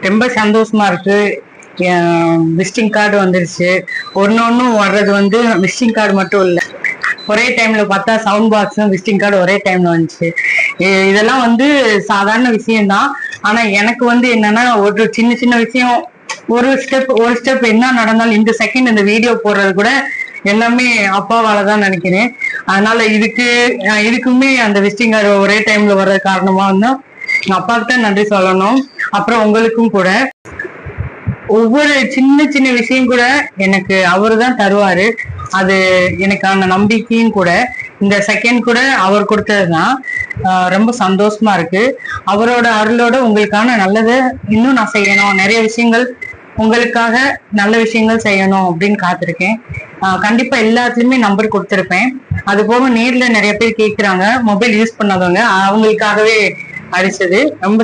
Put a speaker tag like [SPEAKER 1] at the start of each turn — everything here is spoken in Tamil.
[SPEAKER 1] ரொம்ப சந்தோஷமா இருக்கு. விசிட்டிங் கார்டு வந்துருச்சு. ஒன்னும் வர்றது வந்து விசிட்டிங் கார்டு மட்டும் இல்ல, ஒரே டைம்ல பார்த்தா சவுண்ட் பாக்ஸும் விசிட்டிங் கார்டு ஒரே டைம்ல வந்துச்சு. இதெல்லாம் வந்து சாதாரண விஷயம்தான். ஆனா எனக்கு வந்து என்னன்னா, ஒரு சின்ன சின்ன விஷயம், ஒரு ஸ்டெப் என்ன நடந்தாலும் இந்த செகண்ட் இந்த வீடியோ போடுறது கூட எல்லாமே அப்பாவாலதான் நினைக்கிறேன். அதனால இதுக்குமே அந்த விசிட்டிங் கார்டு ஒரே டைம்ல வர்றது காரணமா வந்து எங்க அப்பாவுக்கு தான் நன்றி சொல்லணும். அப்புறம் உங்களுக்கும் கூட. ஒவ்வொரு சின்ன சின்ன விஷயம் கூட எனக்கு அவரு தான் தருவாரு. அது எனக்கான நம்பிக்கையும் கூட. இந்த செகண்ட் கூட அவர் கொடுத்ததுதான். ரொம்ப சந்தோஷமா இருக்கு. அவரோட அருளோட உங்களுக்கான நல்லதை இன்னும் நான் செய்யணும், நிறைய விஷயங்கள் உங்களுக்காக நல்ல விஷயங்கள் செய்யணும் அப்படின்னு காத்திருக்கேன். கண்டிப்பா எல்லாத்துலயுமே நம்பர் கொடுத்திருப்பேன். அது போக நேர்ல நிறைய பேர் கேட்கிறாங்க, மொபைல் யூஸ் பண்ணாதவங்க, அவங்களுக்காகவே அடிச்சது. ரொம்ப